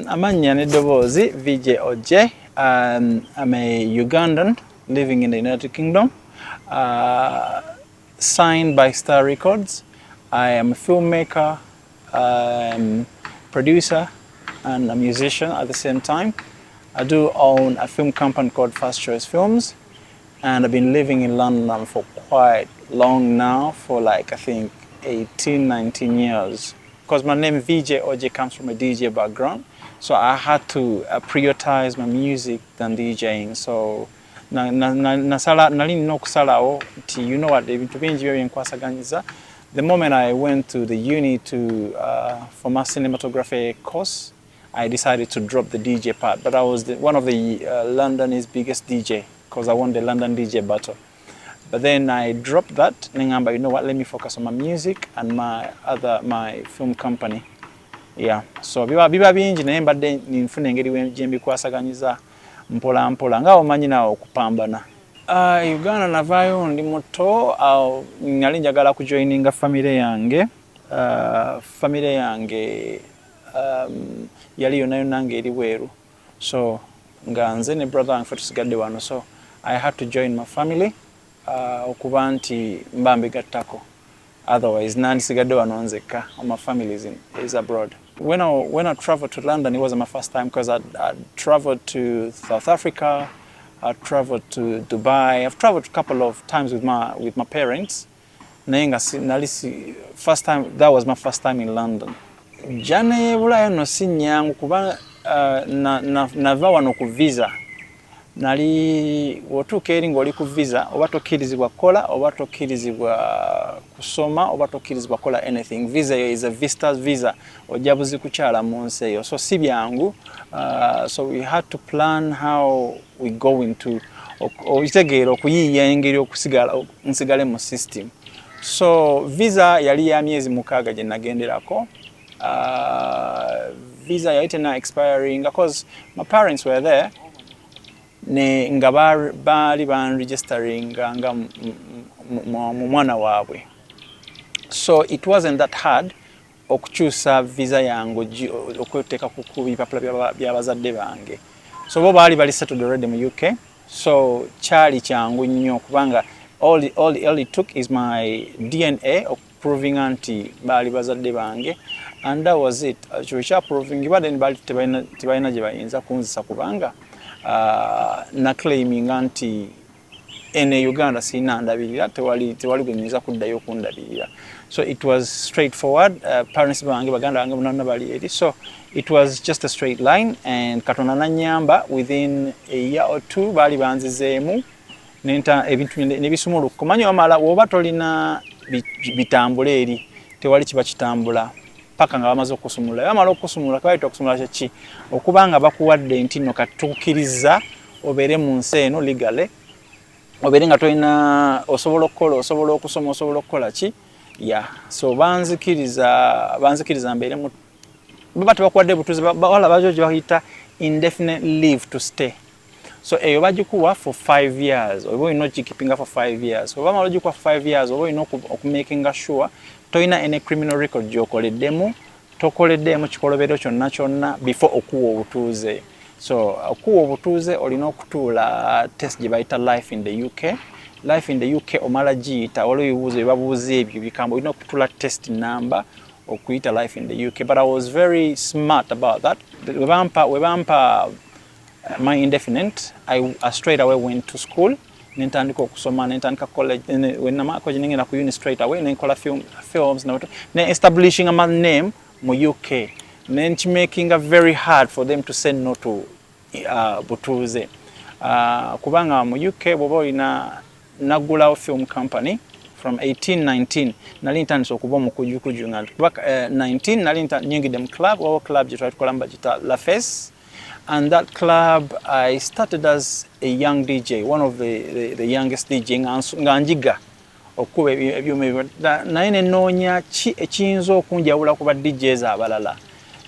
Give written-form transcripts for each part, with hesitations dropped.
Amanya n'eddoboozi VJ OJ. I'm a Ugandan living in the United Kingdom, signed by Star Records. I am a filmmaker, producer, and a musician at the same time. I do own a film company called First Choice Films, and I've been living in London for quite long now, for like I think 18, 19 years. Because my name VJ OJ comes from a DJ background, so I had to prioritize my music than DJing. So nali nokusalawo nti you know what, ebintu bingi byenkwasaganyizza. The moment I went to the uni for my cinematography course, I decided to drop the DJ part. But I was one of the London's biggest DJ, because I won the London DJ battle. But then I dropped that, nengamba, you know what, let me focus on my music and my film company. Yeah. So biba bingi naye mbadde ninfuna engeri gye mbikwasaganyiza mpola mpola nga omanyi nawe okupambana. Uganda navaayo ndi muto, nali njagala kujoininga famire yange. Famire yange yali yonna nga eri bweru. So nga nze ne brother wange tusigadde wano. So I had to join my family. Okuba nti mba mbegattako, otherwise nandisigadde wano nzekka. My family is abroad. When I traveled to London, it wasn't my first time, because I traveled to South Africa, I traveled to Dubai. I've traveled a couple of times with my parents. First time, that was my first time in London. Jane Bulaya no si nyangu kuba nava wano ku visa. Nali wotuuka eri ng'oli ku visa, oba tokkirizibwa kukola, oba tokkirizibwa kusoma, oba tokkirizibwa kukola anything. Visa is a visitor's visa, ojja buzi kukyala mu nsi eyo. So si byangu. So we had to plan how we go into okitegeera okuyiiya engeri nsigale mu system. So visa yali ya myezi 6 gye nagenderako. Visa yali tena expiring because my parents were there. Nga bali registering nga mwana waabwe. So it wasn't that hard okukyusa visa yangu okweteeka ku bipapula by'abazadde bange. So bo bali settled already mu UK. So kyali kyangu nnyo kubanga all it took is my DNA of proving anti bali bazadde bange, and that was it. Kyo proving but then bali tebalina gye bayinza kunzisa kubanga na claiming anti ene Uganda sina ndabirira tewali gwenyeza kuddayo kundabirira. So it was straightforward. Parents bange baganda bange bonna bali eri. So it was just a straight line, and Katonda nanyamba within a year or two bali banzizeemu nenta ebintu nebisumulu kumanyi wamala woba tolina bitambula eri tewali kiba kitambula paka nga bamaze okusumula. Bamala okusumula kabaita okusumula ki okubanga bakuwadde nti nno katukkiriza obeere mu nsi eno legally, obeere nga tolina osobola okukola, osobola okusoma, osobola okukola ki. Yeah. So banzikiriza mbeere mu baba tebakuwadde butuuze wala bajo gye bayita indefinite leave to stay. So eyo bagikuwa for 5 years. Oba olina okikipinga for 5 years. Oba bamala ogikuwa for 5 years, oba olina okumakinga sure toyina any criminal record gy'okoleddemu, tokoleddemu kikolobero kyonna before okuwa obutuuze. So okuwa obutuuze olina okutuula test gye bayita life in the UK. Life in the UK omala giyita waliwo ebibuuzo bye babuuza ebyo bikambo, olina okutuula test number okuyita life in the UK. But I was very smart about that. Webampa my indefinite, I straight away went to school. Nentandika okusoma, nentandika college, when namako nengenda ku uni straight away, nenkola films then establishing my name mu UK. Then making it very hard for them to say no to butuuze. Kubanga mu UK bobo ina nagulawo film company from 18-19. Nali ntandise okuba omukujukuju nga 19 nali nyingidde mu club gye twali tukola mbagita La Face. And that club, I started as a young DJ, one of the youngest DJ nga njiga okuba ebyuma naye nenoonya ki ekiyinza okunjawula ku ba DJs abalala.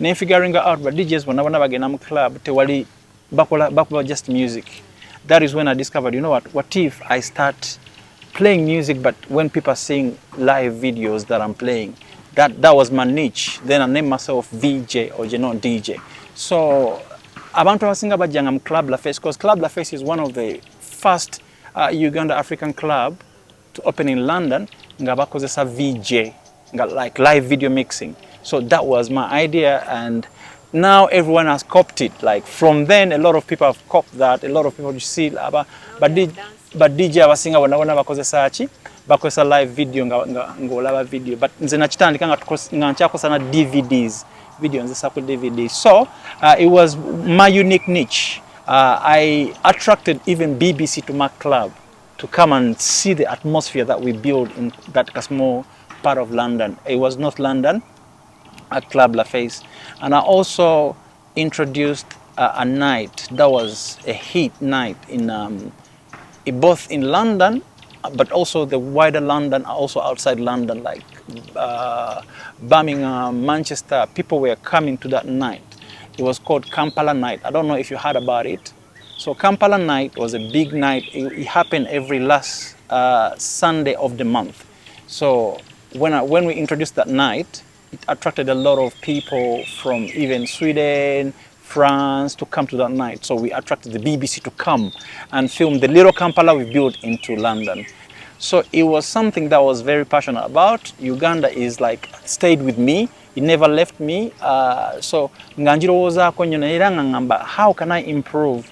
Ne figuring out ba DJs bonna bagenda mu club tewali bakuba just music. That is when I discovered, you know what if I start playing music, but when people are seeing live videos that I'm playing, that was my niche. Then I named myself VJ OJ, not DJ. So abantu abasinga bajjanga mu Club La Face, because Club La Face is one of the first Uganda African club to open in London nga bakozesa VJ, like live video mixing. So that was my idea, and now everyone has copied it. Like from then, a lot of people have copied that. A lot of people you see, but DJ abasinga wanabona bakozesa ki, bakozesa live video nga video. But nze nakitandika nga nkyakozesa na DVDs. Video on the circle DVD. So it was my unique niche. I attracted even BBC to my club to come and see the atmosphere that we built in that small part of London. It was North London at Club La Face. And I also introduced a night that was a hit night in both in London, but also the wider London, also outside London, like Birmingham, Manchester. People were coming to that night. It was called Kampala Night. I don't know if you heard about it. So Kampala Night was a big night. It happened every last Sunday of the month. So when we introduced that night, it attracted a lot of people from even Sweden, France to come to that night. So we attracted the BBC to come and film the little Kampala we built into London. So it was something that I was very passionate about. Uganda is like stayed with me. It never left me. So how can I improve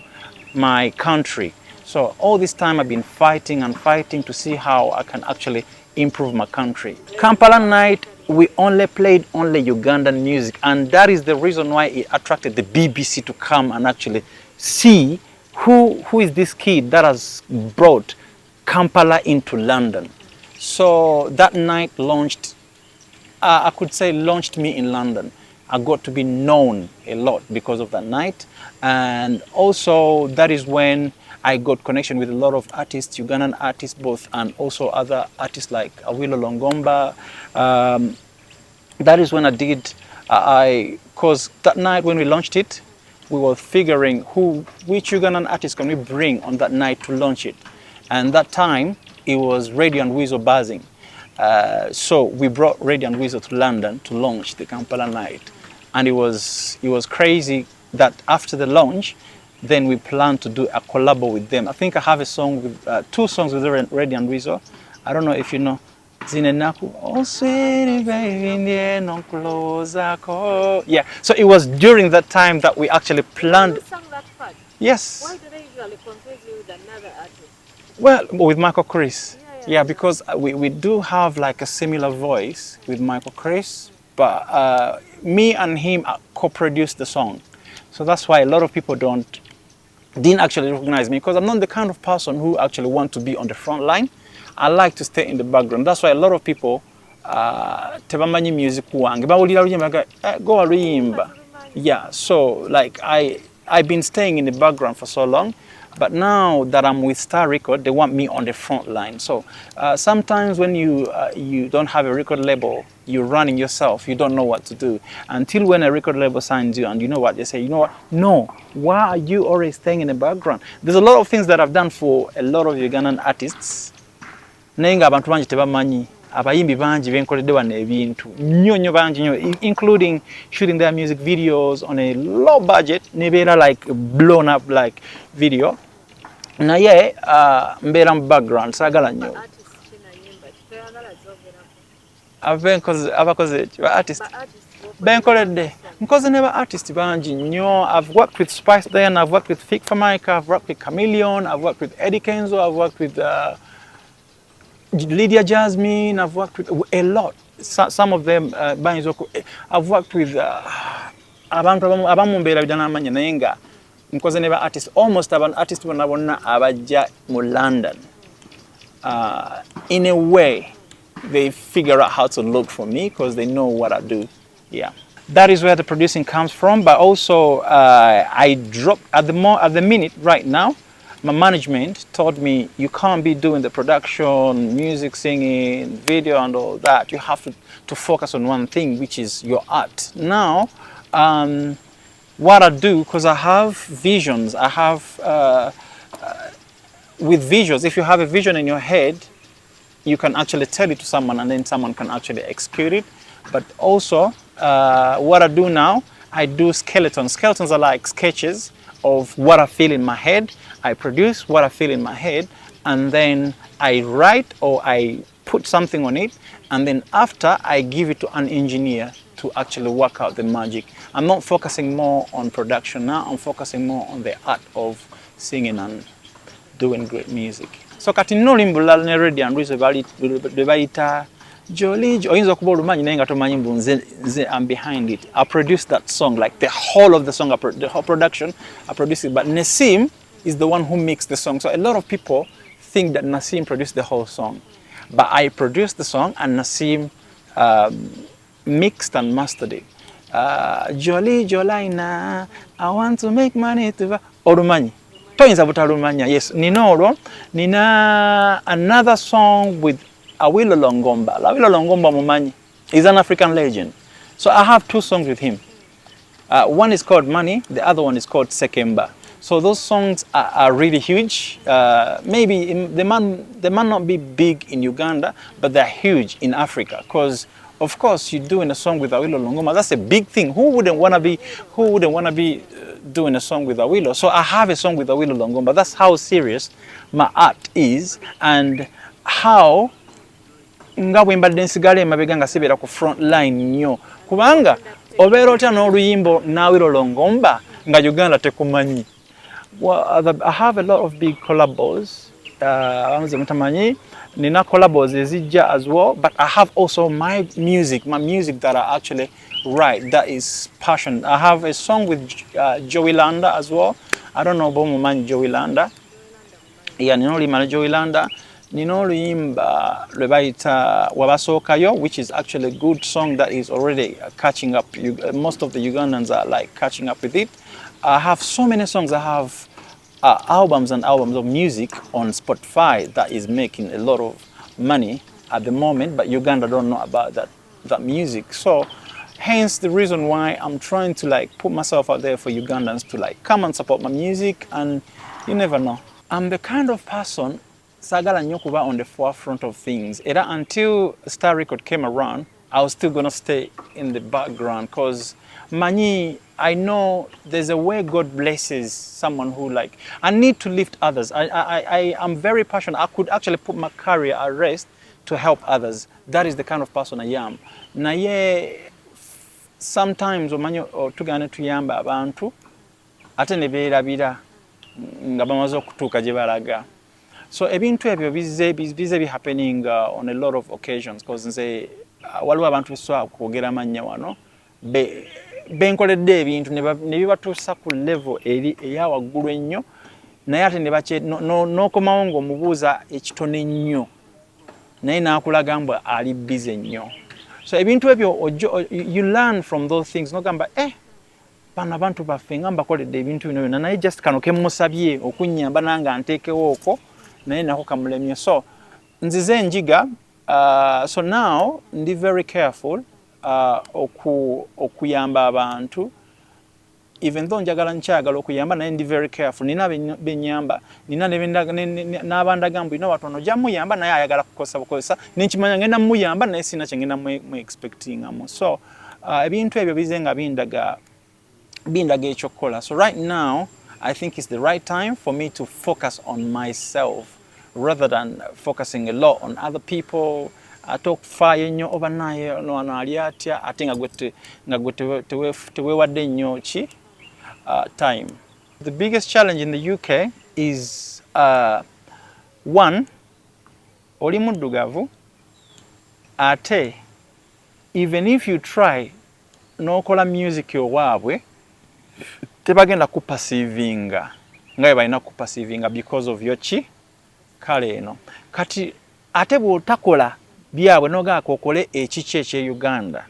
my country? So all this time I've been fighting and fighting to see how I can actually improve my country. Kampala Night, we only played Ugandan music, and that is the reason why it attracted the BBC to come and actually see who is this kid that has brought Kampala into London. So that night launched, I could say launched me in London. I got to be known a lot because of that night, and also that is when I got connection with a lot of artists, Ugandan artists both, and also other artists like Awilo Longomba. That is when I did, because that night when we launched it, we were figuring which Ugandan artists can we bring on that night to launch it. And that time, it was Radio and Weasel buzzing. So we brought Radio and Weasel to London to launch the Kampala Night. And it was crazy that after the launch, then we planned to do a collab with them. I think I have a song with, 2 songs with Radio and Weasel. I don't know if you know. Oh, sweetie baby, no closer call. Yeah, so it was during that time that we actually planned. You sang that part? Yes. Why do they usually confuse you with another artist? Well, with Michael Chris. Yeah, because we do have like a similar voice with Michael Chris, but me and him co-produced the song. So that's why a lot of people didn't actually recognize me, because I'm not the kind of person who actually want to be on the front line. I like to stay in the background. That's why a lot of people tebamanyi music wange bawulira luyimba go ayimba. Yeah, so like I've been staying in the background for so long, but now that I'm with Star Record, they want me on the front line. So sometimes when you don't have a record label, you're running yourself, you don't know what to do. Until when a record label signs you and you know what they say, you know what, no, why are you always staying in the background? There's a lot of things that I've done for a lot of Ugandan artists. Nenga abantu bangi tebamanyi abayimbi bangi benkoledde wano ebintu nnyo bangi nnyo, including shooting their music videos on a low budget, nebeera like blown up like video. Naye mbeera mu background saagala nnyo. Abakoze ekyo ba artist benkoledde nkoze ne ba artist bangi nnyo. I've worked with Spice Diane, I've worked with Fik Famika, I've worked with Chameleon, I've worked with Eddie Kenzo, I've worked with Lydia Jasmine, I've worked with a lot. Some of them, I've worked with abamumbeera bidanaamanya naye nga nkoze ne ba artist, almost abantu artist bonna abajja mu London. In a way, they figure out how to look for me because they know what I do. Yeah, that is where the producing comes from. But also, I dropped at the minute right now. My management told me you can't be doing the production, music, singing, video and all that. You have to focus on one thing, which is your art. Now, what I do, because I have visions, I have, with visuals, if you have a vision in your head, you can actually tell it to someone and then someone can actually execute it. But also, what I do now, I do skeletons. Skeletons are like sketches of what I feel in my head. I produce what I feel in my head, and then I write or I put something on it, and then after I give it to an engineer to actually work out the magic. I'm not focusing more on production now, I'm focusing more on the art of singing and doing great music. So kati nno oluyimba olulala ne Reddy and Reese lwe bayita Jolly, oyinza okuba olumanyi naye nga tomanyi mbu nze I'm behind it. I produced that song, like the whole of the song, the whole production, I produced it. But Nasim is the one who mixed the song. So a lot of people think that Nasim produced the whole song. But I produced the song and Nasim mixed and mastered it. Jolly, Jolina, I want to make money to... Olumanyi. Toyinza butalumanya. Yes, nina another song with Awilo Longomba. Awilo Longomba mumanyi is an African legend. So I have two songs with him. One is called Money, the other one is called Sekemba. So those songs are really huge. Maybe they might not be big in Uganda, but they're huge in Africa. Because of course you're doing a song with Awilo Longomba. That's a big thing. Who wouldn't want to be doing a song with Awilo? So I have a song with Awilo Longomba. That's how serious my art is, and how nga bwe mbadde nsigala emabega nga sibeera ku front line nnyo kubanga obeera otya n'oluyimbo n'Awilo Longomba nga Uganda tekumanyi. I have a lot of big collabos. Nina collabos ezijja as well, but I have also my music that I actually write that is passion. I have a song with Joey Landa as well. I don't know about mumanyi Joey Landa. Yeah, nina oluyimba Joey Landa. Nina oluyimba lwe bayita Wabasookayo, which is actually a good song that is already catching up. Most of the Ugandans are like catching up with it. I have so many songs. I have albums and albums of music on Spotify that is making a lot of money at the moment, but Uganda don't know about that music. So hence the reason why I'm trying to like put myself out there for Ugandans to like come and support my music, and you never know. I'm the kind of person sagala nnyo kuba on the forefront of things. Era until Star Record came around, I was still gonna stay in the background because Mani, I know there's a way God blesses someone who like, I need to lift others. I am very passionate. I could actually put my career at rest to help others. That is the kind of person I am. Naye, sometimes omanyi tugane tuyamba abantu ate ne beerabira nga bamaze okutuuka gye balaga. So ebintu ebyo bize bi happening on a lot of occasions because nze waliwo abantu beswa kwogera amannya wano benkoledde ebintu ne bibatuusa ku level eri eya waggulu ennyo naye ate ne bakye n'okomawo ng'omubuuza ekitone ennyo naye n'akulaga mbu ali busy nnyo. So ebintu ebyo you learn from those things n'ogamba bano abantu baffe nga mbakoledde ebintu bino byonna naye just kano ke mmusabye okunnyamba nange anteekewo okwo naye nako kamulemye. So nzize njiga, so now ndi very careful okuyamba abantu, even though njagala nkyagala okuyamba naye ndi very careful. Nina benyamba, nina n'abandaga mbu ino watono ojja muyamba naye ayagala kukozesa bukozesa nenkimanya ngenda muyamba naye sina kye ngenda mu expectingamu. So ebintu ebyo bize nga bindaga ekyokukola. So right now I think it's the right time for me to focus on myself rather than focusing a lot on other people. Atokufaayo nnyo oba naye no ali atya ate nga gwe teweewadde nnyo ki time. The biggest challenge in the UK is one, oli muddugavu ate even if you try n'okola music owaabwe tebagenda kupasivinga nga bwe balina kupasivinga because of your ki kale eno kati ate bw'otakola byabwe nogaako okole ekiki ekye Uganda,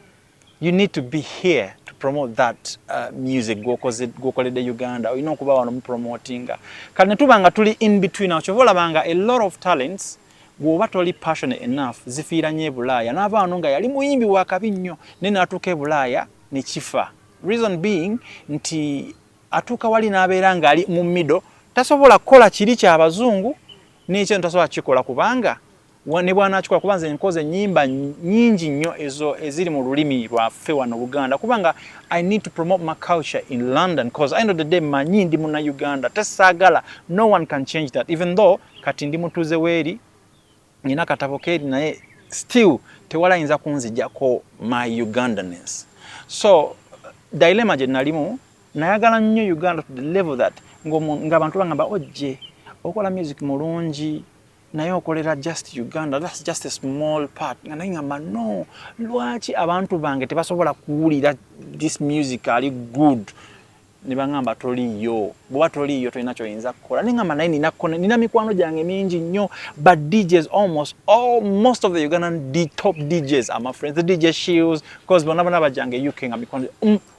you need to be here to promote that music gwokoledde Uganda. Olina okuba wano mu promotinga kati ne tuba nga tuli in between awo kyova olabanga a lot of talents bw'oba toli passionate enough zifiira nnyo e Bulaaya. N'aba wano nga yali muyimbi wa kabi nnyo naye n'atuuka e Bulaaya ne kifa. Reason being nti atuuka wali n'abeera ng'ali mu middle tasobola kukola kiri ky'abazungu n'ekyo tasobola kikola kubanga ne bw'anaakikola kuba nze nkoze ennyimba nnyingi nnyo ezo eziri mu lulimi lwaffe wano Uganda kubanga I need to promote my culture in London because end of the day manyi ndi muna Uganda tesaagala no one can change that even though kati ndi mutuuze weeri nina katabo keeri naye still tewalayinza kunzijjako my Ugandanness. So dilemma gye nalimu nayagala nnyo Uganda to the level that ng'abantu bangamba ojje okola music mulungi naye okolera just Uganda, that's just a small part. Nga naye ngamba no, lwaki abantu bange tebasobola kuwulira this music ali good. Ne bangamba toliyo, bw'oba toliyo tolina ky'oyinza kukola. Ne ngamba naye nina mikwano gyange mingi nnyo, but DJs most of the Ugandan top DJs are my friends. The DJ Shields, because bonna bajange UK nga mikwano.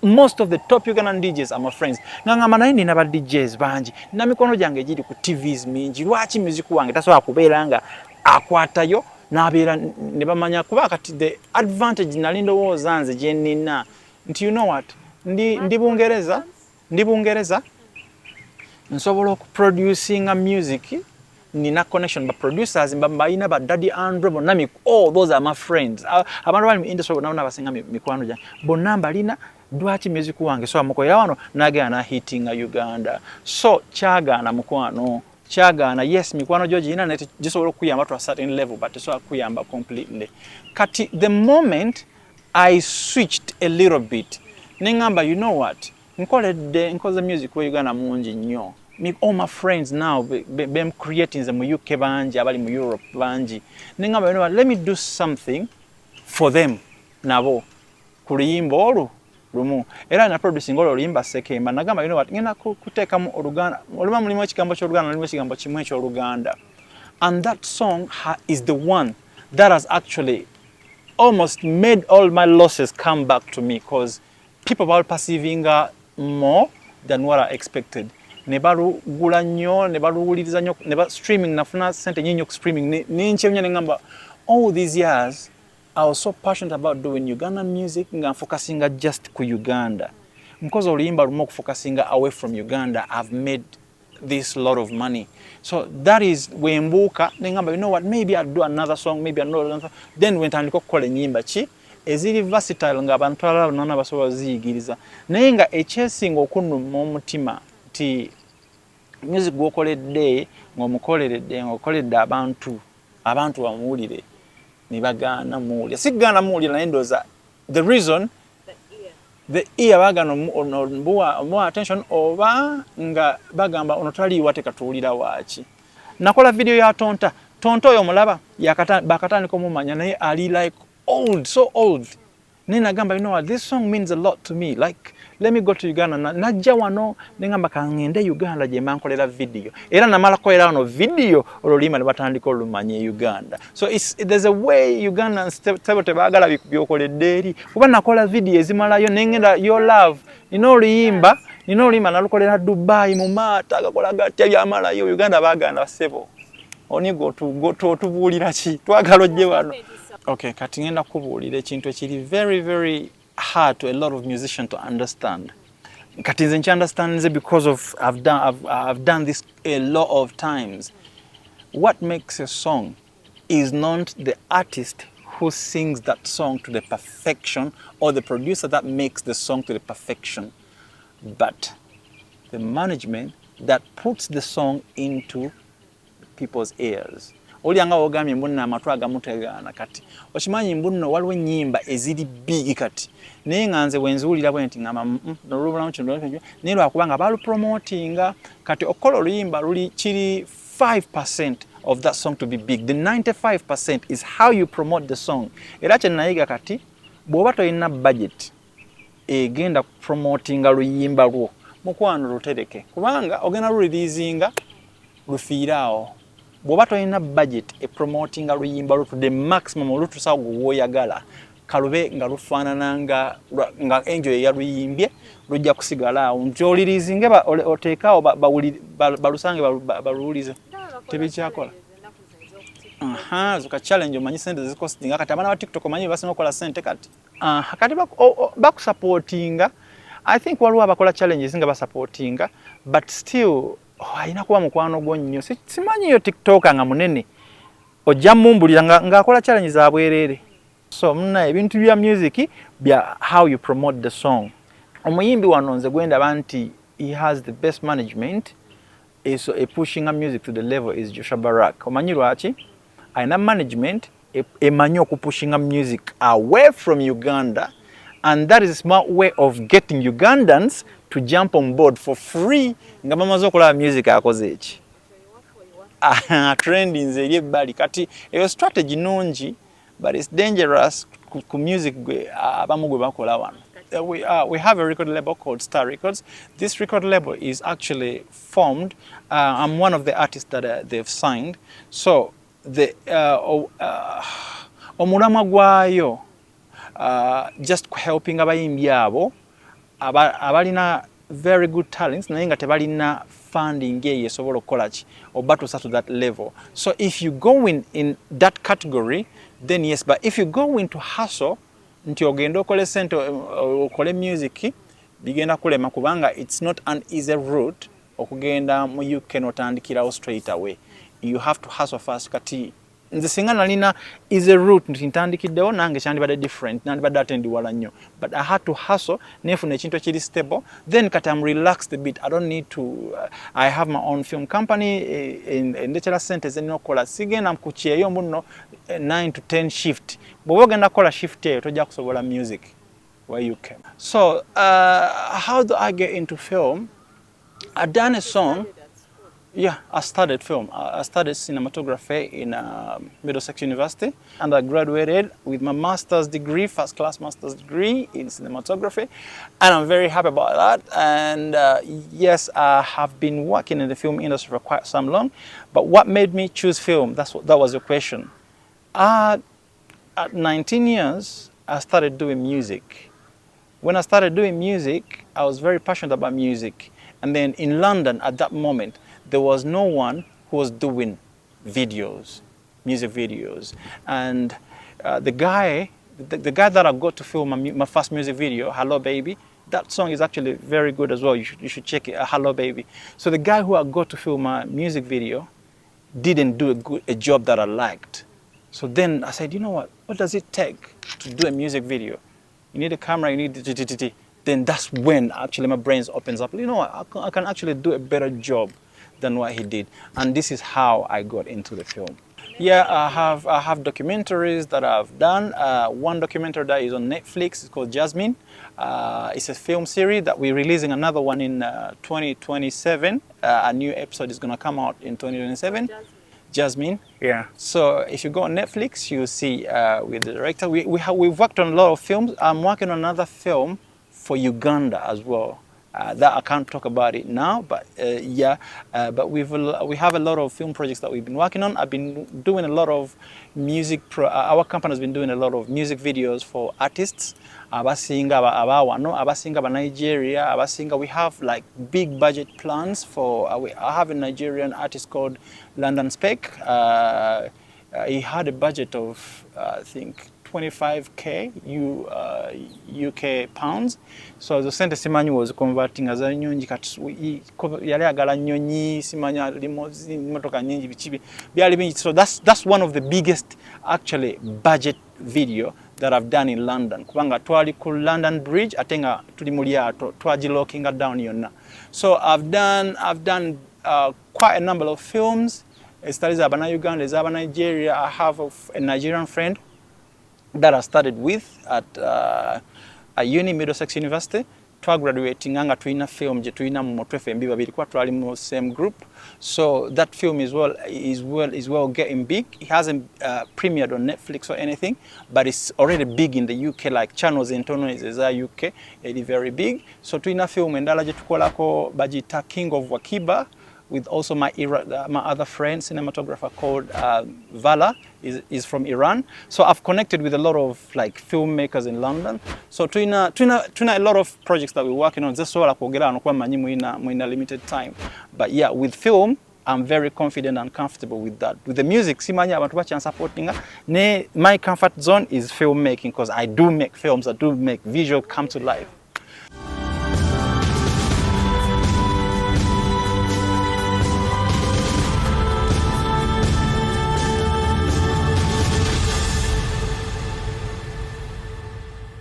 Most of the top Ugandan DJs are my friends. Nga ngamba naye nina ba DJs bangi. Nina mikwano gyange giri ku TVs mingi. Lwaki music wange tasobola kubeera nga akwatayo n'abeera ne bamanya kuba kati the advantage nali ndowooza nze gye nina nti you know what ndi Bungereza nsobola okuproducinga music nina connection ba producers mbayina ba Daddy Andrew bonna all those are my friends abantu bali mu industry bonna basinga mikwano gyange bonna mbalina lwaki music wange so amukolera wano nagana hitting Uganda so kyagaana mukwano kyagaana yes mikwano gyo gina net gisobola okuyamba to a certain level but so akuyamba completely kati the moment I switched a little bit ningamba you know what nkoze music we Uganda mungi nnyo all my friends now been creating them mu UK banji abali mu Europe banji ningamba you know what let me do something for them nabo kuluyimba olu lumu era na producing olu luyimba sekemba nagamba you know what ngena kuteeka mu Oluganda oluma mulimu ekigambo ky'Oluganda mulimu ekigambo kimwe ky'Oluganda and that song is the one that has actually almost made all my losses come back to me because people were perceiving more than what I expected. Ne balugula nnyo, ne baluwuliriza nnyo, ne streaming nafuna sente nyinyo streaming ninchemnya ngamba all these years I was so passionate about doing Ugandan music nga focusing just ku Uganda. Because oluyimba lumo focusing away from Uganda I've made this lot of money. So that is wembuka ngamba you know what maybe I'll do another song maybe another song. Then when tandika kukola nyimba chi eziri versatile nga abantu alala nana basobola ziyigiriza naye nga ekyesinga okunuma omutima nti music gwokoledde ng'omukoledde abantu bamuwulire ne bagaana muwulira sigana muwulira naye ndooza the reason the ear bagana more attention oba nga bagamba ono taliiwa tekatuwulira waaki nakola video ya tonto oyo mulaba bakatandika omumanya naye ali like so old. Nina gamba, you know what, this song means a lot to me. Like, let me go to Uganda. Najja wano, ningamba kangende Uganda je mankolera video. Era namala kolera wano video olulima libatandika olumanye Uganda. So there's a way Ugandans tebagala byokoledde eri. Kuba nakola video ezimalayo nengenda your love. Nina oluyimba nalukolera Dubai mu Mata gakola gatya byamalayo Uganda baganda sebo. Oni go to tubuulira ki twagala ojje wano. Okay, kati ngenda kubuulira ekintu ekiri very very hard to a lot of musicians to understand. Kati nze understand because of I've done this a lot of times. What makes a song is not the artist who sings that song to the perfection or the producer that makes the song to the perfection, but the management that puts the song into people's ears. Olianga ogambye mbunna amatwa agamutegaana kati okimanyi mbunno waliwo ennyimba eziri big kati naye nga nze wenzuulira bwe nti ngamba nolubulamu kino naye lwakubanga balupromotinga kati okukola oluyimba kiri 5% of that song to be big. The 95% is how you promote the song. Era kye nayiga kati bw'oba tolina budget egenda promotinga luyimba lwo mukwano lutereke kubanga ogenda lureleasinga lufiiraawo. Bw'oba tolina budget promoting luyimba lwo to the maximum olutuusa gwoyagala kalube nga lufaanana nga enjoy ya luyimbye lujja kusigala awo nti olirizinge oteekaawo balusange baluwulize tebikyakola. Zuka challenge omanyi sente zikostinga kati abaana ba TikTok omanyi basinga okukola sente kati kati bakusupportinga. I think waliwo abakola challenges nga basupportinga but still ayina kuba mukwano gwo nnyo simanyi yo TikTok nga munene ojja mumbulira ng'akola challenge za bwerere. So muna ebintu bya music bya how you promote the song. Omuyimbi wano nze gwendaba nti he has the best management is pushing music to the level is Joshua Barak. Omanyi lwaki? Aina management emanyi okupushinga music away from Uganda, and that is a smart way of getting Ugandans to jump on board for free nga bamaze okulaba music akoze eki. Trending nze eri ebbali kati eyo strategy nungi, but it's dangerous ku music abamu gwe bakola wano. We have a record label called Star Records. This record label is actually formed. I'm one of the artists that they've signed. So the omulamwa gwayo just helping abayimbi abo abalina very good talents naye nga tebalina funding eyo esobola okukola ki obatuusa to that level. So if you go in that category, then yes, but if you go into hustle nti ogenda okole sente okole music bigenda kulema kubanga it's not an easy route okugenda mu UK notandikirawo straight away. You have to hustle first. Kati nze singa nalina easy route nti ntandikiddewo nange kyandibadde different, nandibadde atendi wala nnyo, but I had to hustle nefuna ekintu ekiri stable, then kati I'm relaxed a bit. I don't need to I have my own film company ndekera sente zenina okukola sigenda mukukyeyo mbuno 9 to 10 shift. Bw'oba ogenda kukola shift eyo tojja kusobola music where you can. So how do I get into film? I done a song. Yeah, I studied film. I studied cinematography in Middlesex University, and I graduated with my master's degree, first class master's degree in cinematography, and I'm very happy about that. And yes, I have been working in the film industry for quite some long, but what made me choose film? That was your question. At 19 years, I started doing music. When I started doing music, I was very passionate about music. And then in London at that moment, there was no one who was doing videos, music videos. And the guy that I got to film my first music video, Hello Baby, that song is actually very good as well. You should check it, Hello Baby. So the guy who I got to film my music video didn't do a job that I liked. So then I said, you know what does it take to do a music video? You need a camera, you need then that's when actually my brain opens up. You know what, I can actually do a better job than what he did. And this is how I got into the film. Yeah, I have documentaries that I've done. One documentary that is on Netflix, it's called Jasmine. It's a film series that we're releasing another one in 2027. A new episode is gonna come out in 2027. Jasmine, yeah. So if you go on Netflix, you'll see with the director. We've worked on a lot of films. I'm working on another film for Uganda as well. That I can't talk about it now, but yeah. But we have a lot of film projects that we've been working on. I've been doing a lot of music. Our company has been doing a lot of music videos for artists. Abasinga aba Nigeria, abasinga. We have like big budget plans for. I have a Nigerian artist called London Spec. He had a budget of I think 25k UK pounds. So the sente simanyi was converting as a nyonyi kati yali agala nyonyi simanya limousine motoka nyingi bichibi byali bingi. So that's one of the biggest actually budget video that I've done in London. Kubanga twali ku London Bridge atenga tuli mu lyato twagilockinga down yonna. So I've done quite a number of films. Studies abana Uganda, abana Nigeria. I have a Nigerian friend that I studied with at uni, Middlesex University. Graduating anga tuina film je tuina mu FMB babiri kwa twali mu same group. So that film is well getting big. It hasn't premiered on Netflix or anything, but it's already big in the UK. Like channels internal is UK, it is very big. So tuina film endala je tukolako bajita King of Wakiba, with also my other friend, cinematographer called Vala, is from Iran. So I've connected with a lot of like filmmakers in London. So tuna a lot of projects that we're working on. Just so like muina limited time. But yeah, with film, I'm very confident and comfortable with that. With the music, simanya abantu bachi and supporting. My comfort zone is filmmaking because I do make films. I do make visual come to life.